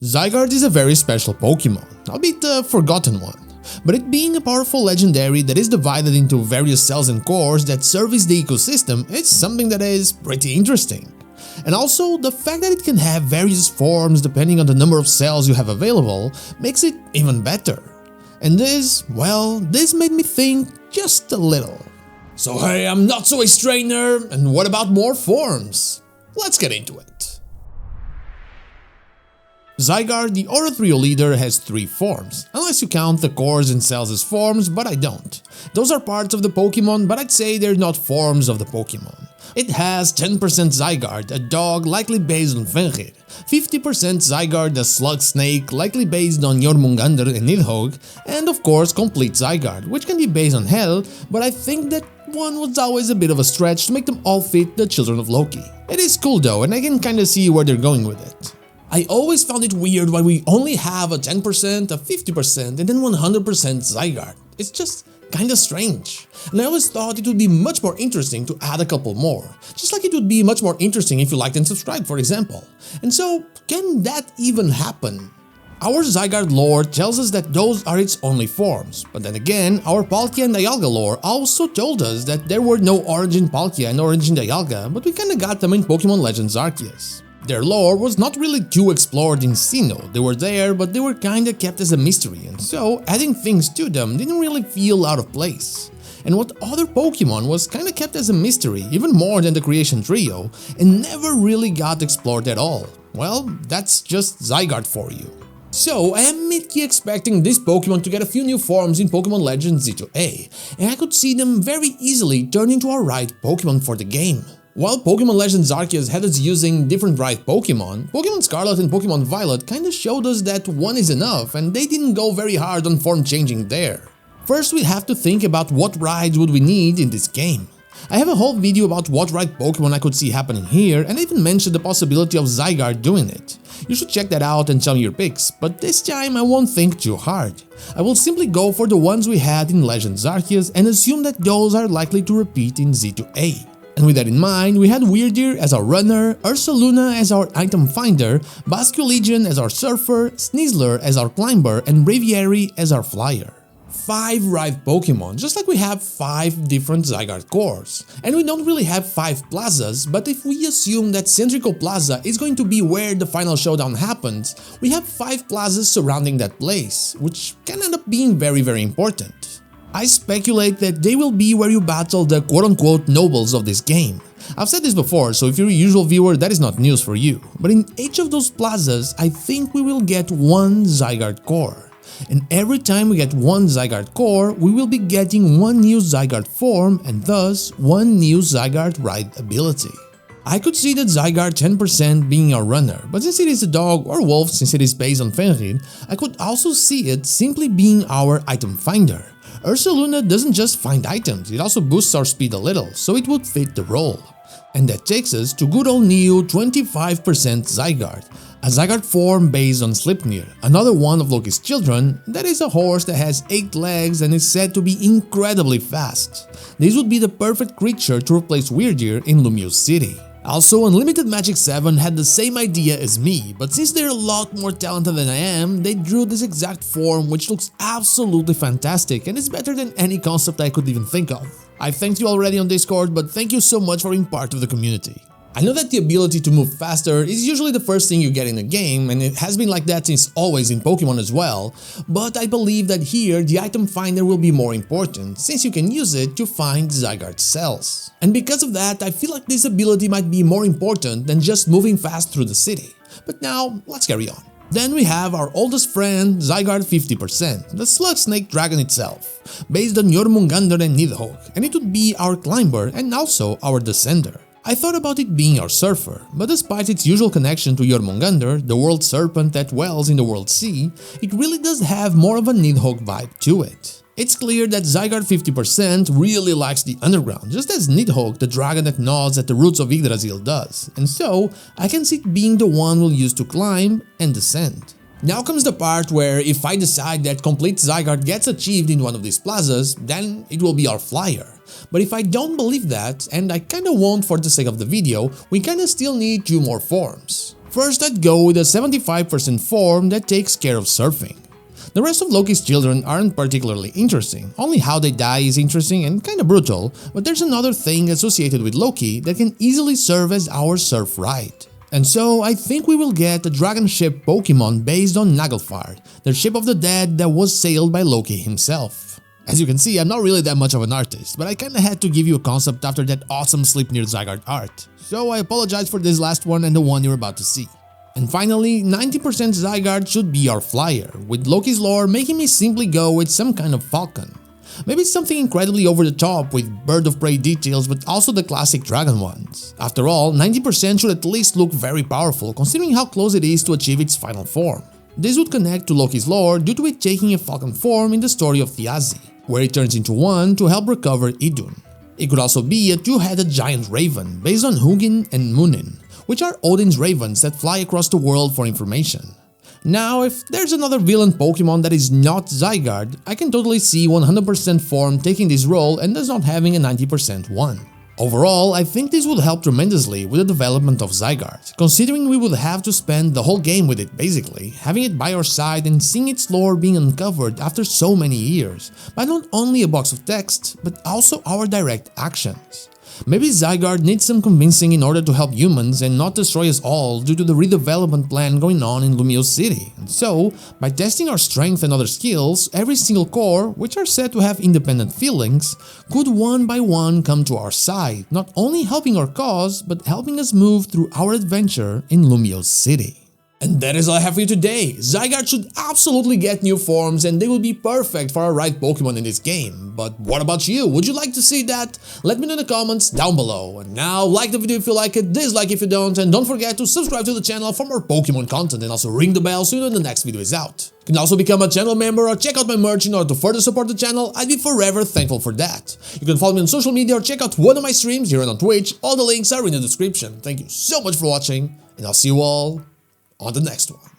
Zygarde is a very special Pokémon, albeit a forgotten one, but it being a powerful legendary that is divided into various cells and cores that service the ecosystem is something that is pretty interesting. And also, the fact that it can have various forms depending on the number of cells you have available makes it even better. And this made me think just a little. So hey, I'm not so a strainer, and what about more forms? Let's get into it. Zygarde, the Aura Trio leader, has 3 forms, unless you count the cores and cells as forms, but I don't. Those are parts of the Pokémon, but I'd say they're not forms of the Pokémon. It has 10% Zygarde, a dog likely based on Fenrir, 50% Zygarde, a slug snake likely based on Jormungandr and Nidhogg, and of course Complete Zygarde, which can be based on Hell, but I think that one was always a bit of a stretch to make them all fit the children of Loki. It is cool though, and I can kinda see where they're going with it. I always found it weird why we only have a 10%, a 50% and then 100% Zygarde. It's just kinda strange. And I always thought it would be much more interesting to add a couple more. Just like it would be much more interesting if you liked and subscribed, for example. And so, can that even happen? Our Zygarde lore tells us that those are its only forms, but then again, our Palkia and Dialga lore also told us that there were no Origin Palkia and Origin Dialga, but we kinda got them in Pokémon Legends Arceus. Their lore was not really too explored in Sinnoh. They were there, but they were kinda kept as a mystery, and so adding things to them didn't really feel out of place. And what other Pokémon was kinda kept as a mystery, even more than the Creation Trio, and never really got explored at all. Well, that's just Zygarde for you. So, I am mid-key expecting this Pokémon to get a few new forms in Pokémon Legends Z-A, and I could see them very easily turn into our right Pokémon for the game. While Pokémon Legends Arceus had us using different right Pokémon, Pokémon Scarlet and Pokémon Violet kinda showed us that one is enough and they didn't go very hard on form changing there. First we have to think about what rides would we need in this game. I have a whole video about what right Pokémon I could see happening here, and I even mentioned the possibility of Zygarde doing it. You should check that out and tell me your picks, but this time I won't think too hard. I will simply go for the ones we had in Legends Arceus and assume that those are likely to repeat in Z-A. And with that in mind, we had Wyrdeer as our runner, Ursaluna as our item finder, Basculegion as our surfer, Sneasler as our climber, and Braviary as our flyer. 5 right Pokémon, just like we have 5 different Zygarde cores. And we don't really have 5 plazas, but if we assume that Centrical Plaza is going to be where the final showdown happens, we have 5 plazas surrounding that place, which can end up being very important. I speculate that they will be where you battle the quote-unquote nobles of this game. I've said this before, so if you're a usual viewer, that is not news for you. But in each of those plazas, I think we will get 1 Zygarde core. And every time we get 1 Zygarde core, we will be getting 1 new Zygarde form and thus 1 new Zygarde ride ability. I could see that Zygarde 10% being our runner, but since it is a dog or wolf since it is based on Fenrir, I could also see it simply being our item finder. Ursaluna doesn't just find items, it also boosts our speed a little, so it would fit the role. And that takes us to good old new 25% Zygarde, a Zygarde form based on Sleipnir, another one of Loki's children that is a horse that has 8 legs and is said to be incredibly fast. This would be the perfect creature to replace Wyrdeer in Lumiose City. Also, Unlimited Magic 7 had the same idea as me, but since they're a lot more talented than I am, they drew this exact form which looks absolutely fantastic and is better than any concept I could even think of. I thanked you already on Discord, but thank you so much for being part of the community. I know that the ability to move faster is usually the first thing you get in a game, and it has been like that since always in Pokémon as well, but I believe that here the item finder will be more important, since you can use it to find Zygarde cells. And because of that, I feel like this ability might be more important than just moving fast through the city. But now, let's carry on. Then we have our oldest friend, Zygarde 50%, the slug snake dragon itself, based on Jormungandr and Nidhogg, and it would be our climber and also our descender. I thought about it being our surfer, but despite its usual connection to Jormungandr, the world serpent that dwells in the world sea, it really does have more of a Nidhogg vibe to it. It's clear that Zygarde 50% really likes the underground, just as Nidhogg, the dragon that gnaws at the roots of Yggdrasil, does, and so I can see it being the one we'll use to climb and descend. Now comes the part where if I decide that Complete Zygarde gets achieved in one of these plazas, then it will be our flyer. But if I don't believe that, and I kinda won't for the sake of the video, we kinda still need 2 more forms. First, I'd go with a 75% form that takes care of surfing. The rest of Loki's children aren't particularly interesting, only how they die is interesting and kinda brutal, but there's another thing associated with Loki that can easily serve as our surf ride. And so, I think we will get a dragon ship Pokemon based on Naglfar, the ship of the dead that was sailed by Loki himself. As you can see, I'm not really that much of an artist, but I kinda had to give you a concept after that awesome Sleipnir Zygarde art, so I apologize for this last one and the one you're about to see. And finally, 90% Zygarde should be our flyer, with Loki's lore making me simply go with some kind of falcon. Maybe something incredibly over the top with bird of prey details, but also the classic dragon ones. After all, 90% should at least look very powerful considering how close it is to achieve its final form. This would connect to Loki's lore due to it taking a falcon form in the story of Thiazi, where it turns into one to help recover Idun. It could also be a two-headed giant raven based on Hugin and Munin, which are Odin's ravens that fly across the world for information. Now, if there's another villain Pokemon that is not Zygarde, I can totally see 100% form taking this role and thus not having a 90% one. Overall, I think this would help tremendously with the development of Zygarde, considering we would have to spend the whole game with it basically, having it by our side and seeing its lore being uncovered after so many years, by not only a box of text, but also our direct actions. Maybe Zygarde needs some convincing in order to help humans and not destroy us all due to the redevelopment plan going on in Lumiose City. And so, by testing our strength and other skills, every single core, which are said to have independent feelings, could one by one come to our side, not only helping our cause, but helping us move through our adventure in Lumiose City. And that is all I have for you today. Zygarde should absolutely get new forms and they will be perfect for our right Pokemon in this game. But what about you? Would you like to see that? Let me know in the comments down below. And now, like the video if you like it, dislike if you don't, and don't forget to subscribe to the channel for more Pokemon content and also ring the bell so you know when the next video is out. You can also become a channel member or check out my merch in order to further support the channel. I'd be forever thankful for that. You can follow me on social media or check out one of my streams here and on Twitch. All the links are in the description. Thank you so much for watching, and I'll see you all on the next one.